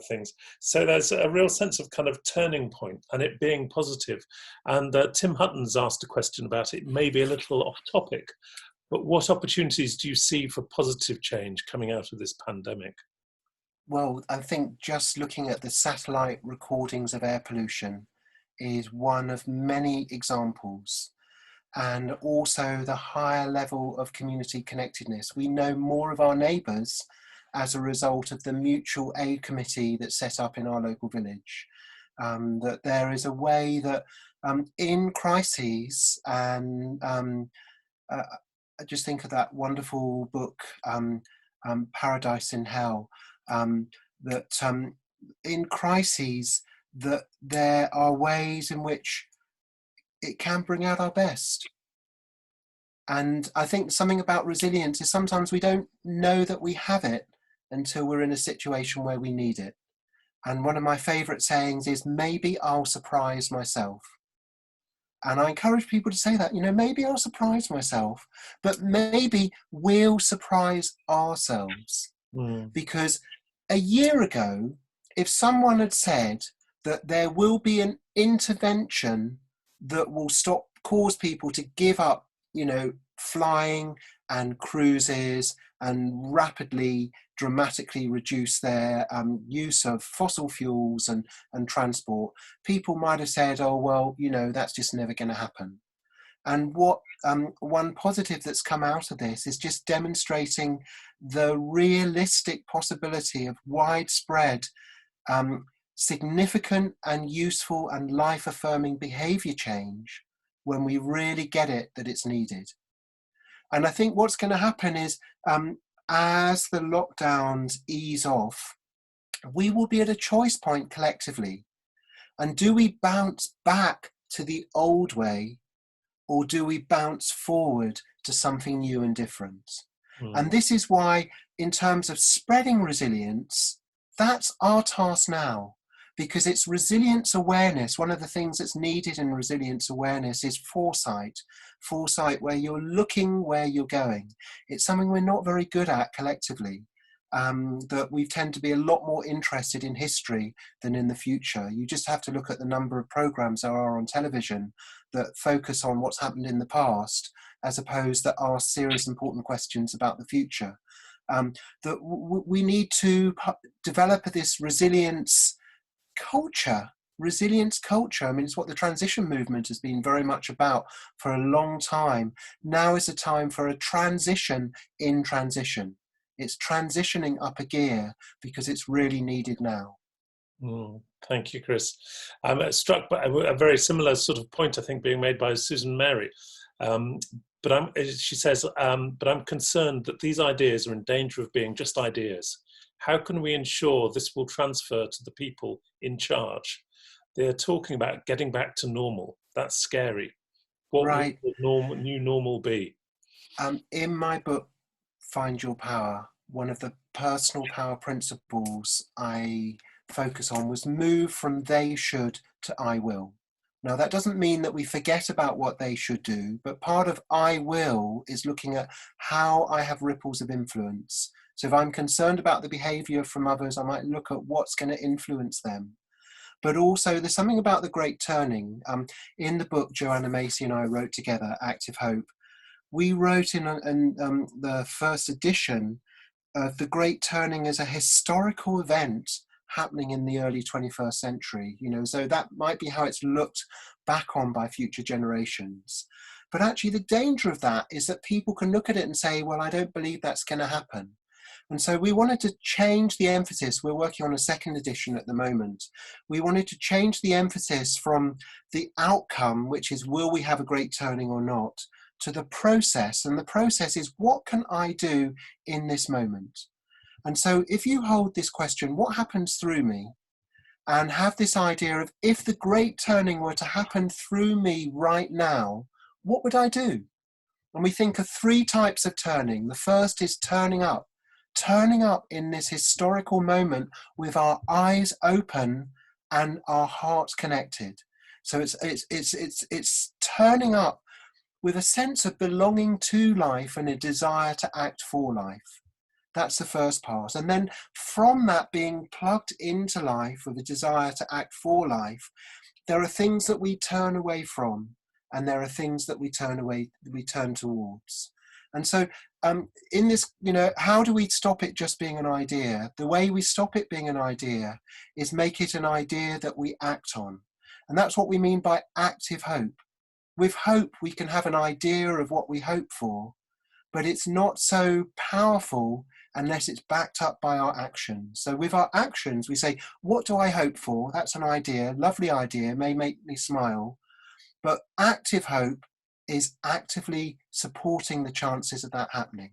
things. So there's a real sense of kind of turning point and it being positive. And Tim Hutton's asked a question about it, maybe a little off topic, but what opportunities do you see for positive change coming out of this pandemic? Well, I think just looking at the satellite recordings of air pollution is one of many examples. And also the higher level of community connectedness. We know more of our neighbours as a result of the mutual aid committee that's set up in our local village. That there is a way that in crises, and I just think of that wonderful book, Paradise in Hell, that in crises, that there are ways in which it can bring out our best. And I think something about resilience is sometimes we don't know that we have it until we're in a situation where we need it. And one of my favourite sayings is, maybe I'll surprise myself. And I encourage people to say that, maybe I'll surprise myself, but maybe we'll surprise ourselves. Because a year ago, if someone had said that there will be an intervention that will cause people to give up, flying and cruises and rapidly, dramatically reduce their use of fossil fuels and transport, people might have said, oh, well, that's just never going to happen. And what one positive that's come out of this is just demonstrating the realistic possibility of widespread, significant and useful and life-affirming behaviour change when we really get it that it's needed. And I think what's going to happen is as the lockdowns ease off, we will be at a choice point collectively. And do we bounce back to the old way, or do we bounce forward to something new and different? And this is why, in terms of spreading resilience, that's our task now. Because it's resilience awareness. One of the things that's needed in resilience awareness is foresight where you're looking where you're going. It's something we're not very good at collectively, that we tend to be a lot more interested in history than in the future. You just have to look at the number of programs there are on television that focus on what's happened in the past, as opposed that ask serious, important questions about the future. That we need to develop this resilience culture. I mean, it's what the transition movement has been very much about for a long time. Now is the time for a transition in transition. It's transitioning up a gear because it's really needed now. Thank you, Chris. I'm struck by a very similar sort of point, I think, being made by Susan Mary. She says, but I'm concerned that these ideas are in danger of being just ideas. How can we ensure this will transfer to the people in charge? They're talking about getting back to normal. That's scary. What Right. will the new normal be? In my book, Find Your Power, one of the personal power principles I focus on was move from they should to I will. Now, that doesn't mean that we forget about what they should do, but part of I will is looking at how I have ripples of influence. So if I'm concerned about the behaviour from others, I might look at what's going to influence them. But also there's something about the great turning. In the book, Joanna Macy and I wrote together, Active Hope. We wrote in the first edition of the great turning as a historical event happening in the early 21st century, you know, so that might be how it's looked back on by future generations. But actually the danger of that is that people can look at it and say, well, I don't believe that's going to happen. And so we wanted to change the emphasis. We're working on a second edition at the moment. We wanted to change the emphasis from the outcome, which is will we have a great turning or not, to the process. And the process is, what can I do in this moment? And so if you hold this question, what happens through me? And have this idea of, if the great turning were to happen through me right now, what would I do? And we think of 3 types of turning. The first is turning up in this historical moment with our eyes open and our hearts connected. So it's turning up with a sense of belonging to life and a desire to act for life. That's the first part. And then from that, being plugged into life with a desire to act for life, there are things that we turn away from, and there are things that we turn towards. And so in this, you know, how do we stop it just being an idea? The way we stop it being an idea is make it an idea that we act on. And that's what we mean by active hope. With hope, we can have an idea of what we hope for, but it's not so powerful unless it's backed up by our actions. So with our actions, we say, what do I hope for? That's an idea, lovely idea, may make me smile. But active hope is actively supporting the chances of that happening.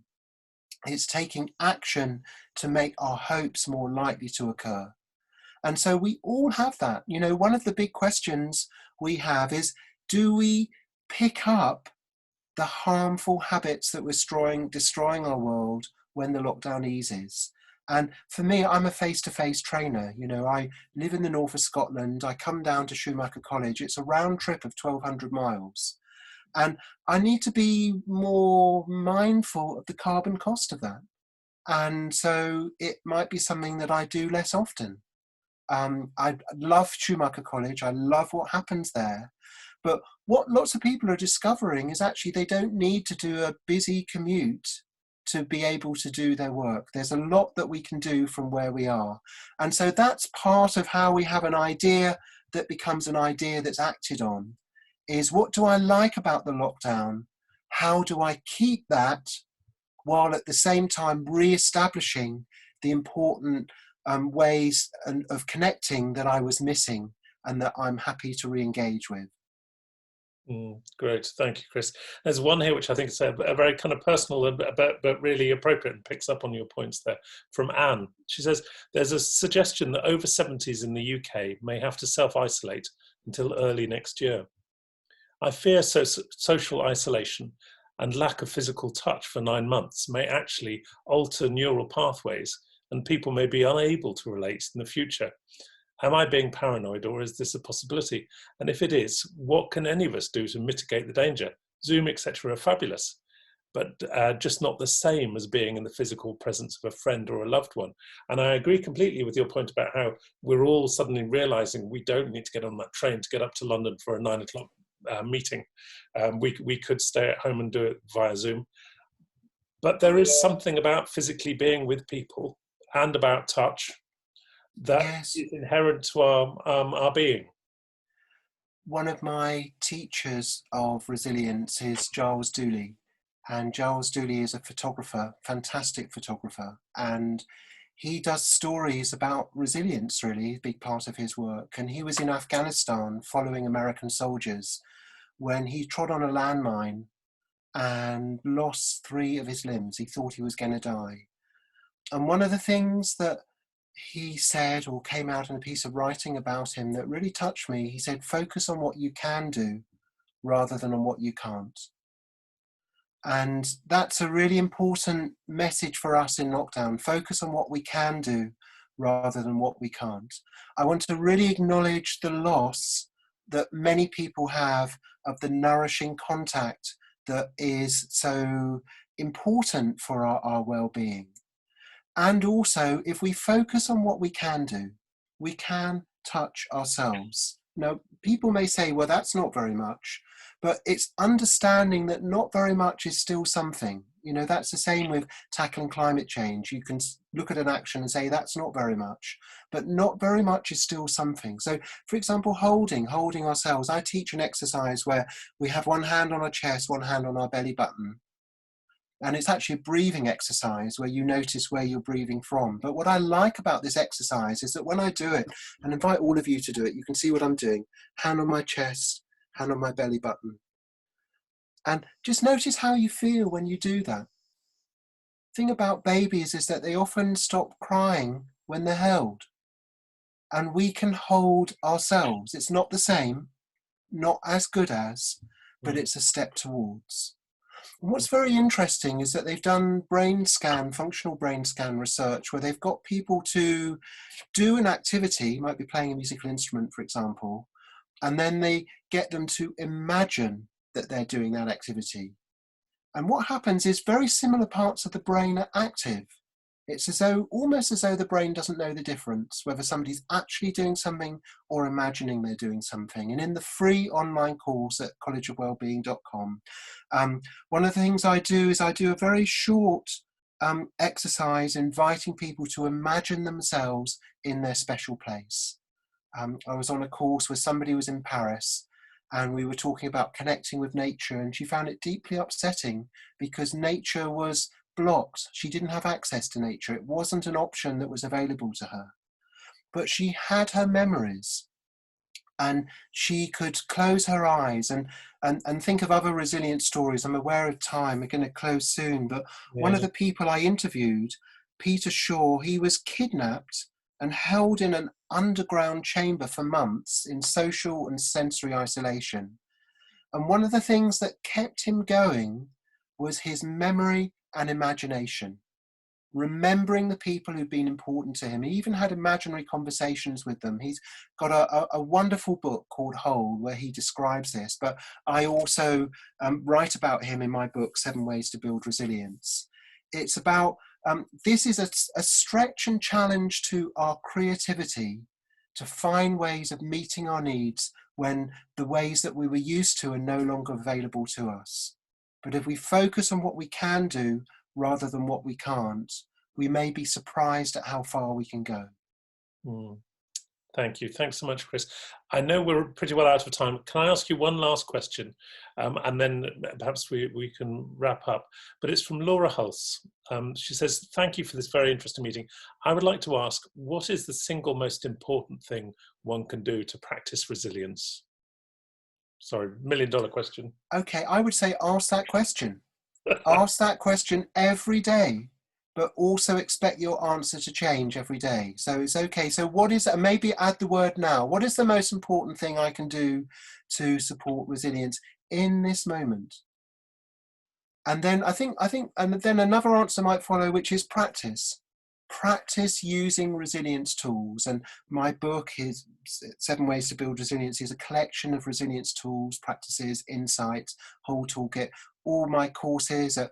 It's taking action to make our hopes more likely to occur. And so we all have that. You know, one of the big questions we have is, do we pick up the harmful habits that were destroying our world when the lockdown eases? And for me, I'm a face-to-face trainer. You know, I live in the north of Scotland. I come down to Schumacher College. It's a round trip of 1,200 miles. And I need to be more mindful of the carbon cost of that. And so it might be something that I do less often. I love Schumacher College. I love what happens there. But what lots of people are discovering is actually they don't need to do a busy commute to be able to do their work. There's a lot that we can do from where we are. And so that's part of how we have an idea that becomes an idea that's acted on, is what do I like about the lockdown? How do I keep that while at the same time re-establishing the important ways of connecting that I was missing and that I'm happy to re-engage with. Great, thank you, Chris. There's one here which I think is a very kind of personal but really appropriate and picks up on your points there, from Anne. She says, there's a suggestion that over 70s in the UK may have to self-isolate until early next year. I fear social isolation and lack of physical touch for 9 months may actually alter neural pathways, and people may be unable to relate in the future. Am I being paranoid, or is this a possibility? And if it is, what can any of us do to mitigate the danger? Zoom, etc. are fabulous, but just not the same as being in the physical presence of a friend or a loved one. And I agree completely with your point about how we're all suddenly realizing we don't need to get on that train to get up to London for a 9 o'clock meeting. We could stay at home and do it via Zoom. But there is something about physically being with people and about touch that is inherent to our being. One of my teachers of resilience is Giles Dooley, and Giles Dooley is a photographer, fantastic photographer, and he does stories about resilience, really, a big part of his work. And he was in Afghanistan following American soldiers when he trod on a landmine and lost 3 of his limbs. He thought he was going to die. And one of the things that he said, or came out in a piece of writing about him that really touched me, he said, focus on what you can do rather than on what you can't. And that's a really important message for us in lockdown. Focus on what we can do rather than what we can't. I want to really acknowledge the loss that many people have of the nourishing contact that is so important for our well-being. And also, if we focus on what we can do, we can touch ourselves. Now, people may say, well, that's not very much, but it's understanding that not very much is still something. You know, that's the same with tackling climate change. You can look at an action and say, that's not very much, but not very much is still something. So, for example, holding ourselves. I teach an exercise where we have one hand on our chest, one hand on our belly button. And it's actually a breathing exercise where you notice where you're breathing from. But what I like about this exercise is that when I do it, and invite all of you to do it, you can see what I'm doing. Hand on my chest, hand on my belly button. And just notice how you feel when you do that. The thing about babies is that they often stop crying when they're held. And we can hold ourselves. It's not the same, not as good as, but it's a step towards. And what's very interesting is that they've done functional brain scan research, where they've got people to do an activity, might be playing a musical instrument, for example, and then they get them to imagine that they're doing that activity. And what happens is very similar parts of the brain are active. It's almost as though the brain doesn't know the difference, whether somebody's actually doing something or imagining they're doing something. And in the free online course at collegeofwellbeing.com, one of the things I do is I do a very short exercise inviting people to imagine themselves in their special place. I was on a course where somebody was in Paris, and we were talking about connecting with nature, and she found it deeply upsetting because nature was blocked. She didn't have access to nature. It wasn't an option that was available to her. But she had her memories, and she could close her eyes and think of other resilient stories. I'm aware of time, we're going to close soon, but one of the people I interviewed, Peter Shaw, he was kidnapped and held in an underground chamber for months in social and sensory isolation. And one of the things that kept him going was his memory and imagination, remembering the people who'd been important to him. He even had imaginary conversations with them. He's got a wonderful book called Whole where he describes this, but I also write about him in my book, 7 Ways to Build Resilience. It's about, this is a stretch and challenge to our creativity to find ways of meeting our needs when the ways that we were used to are no longer available to us. But if we focus on what we can do rather than what we can't, we may be surprised at how far we can go. Thank you. Thanks so much, Chris. I know we're pretty well out of time. Can I ask you one last question? And then perhaps we can wrap up. But it's from Laura Hulse. She says, thank you for this very interesting meeting. I would like to ask, what is the single most important thing one can do to practice resilience? Sorry, $1 million question. Okay, I would say ask that question. Ask that question every day, but also expect your answer to change every day. So it's okay. So what is, maybe add the word now. What is the most important thing I can do to support resilience in this moment? And then I think, and then another answer might follow, which is practice. Practice using resilience tools. And my book is 7 Ways to Build Resilience, is a collection of resilience tools, practices, insights, whole toolkit. All my courses at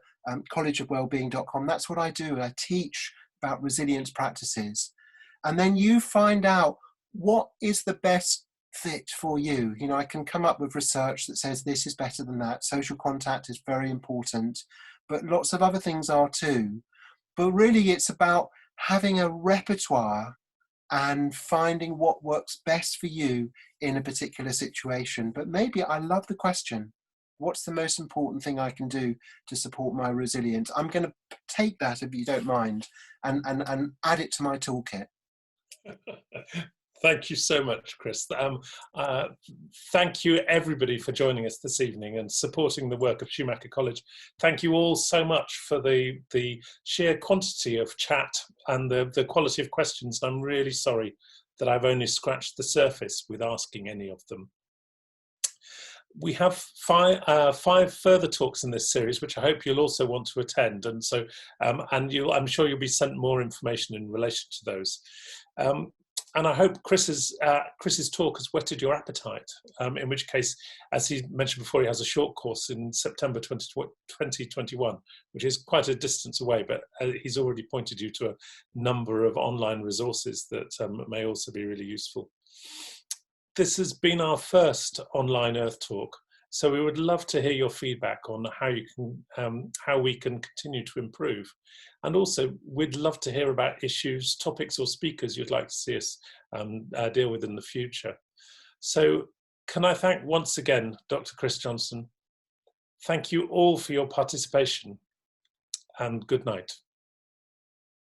collegeofwellbeing.com. That's what I do. I teach about resilience practices. And then you find out what is the best fit for you. You know, I can come up with research that says this is better than that. Social contact is very important, but lots of other things are too. But really it's about having a repertoire and finding what works best for you in a particular situation. But maybe, I love the question, what's the most important thing I can do to support my resilience? I'm going to take that, if you don't mind, and add it to my toolkit. Thank you so much, Chris. Thank you, everybody, for joining us this evening and supporting the work of Schumacher College. Thank you all so much for the sheer quantity of chat and the quality of questions. I'm really sorry that I've only scratched the surface with asking any of them. We have five further talks in this series, which I hope you'll also want to attend. And so, I'm sure you'll be sent more information in relation to those. And I hope Chris's talk has whetted your appetite, in which case, as he mentioned before, he has a short course in September 2021, which is quite a distance away, but he's already pointed you to a number of online resources that may also be really useful. this has been our first online Earth Talk, so we would love to hear your feedback on how we can continue to improve. And also, we'd love to hear about issues, topics or speakers you'd like to see us deal with in the future. So can I thank once again Dr. Chris Johnstone. Thank you all for your participation, and good night.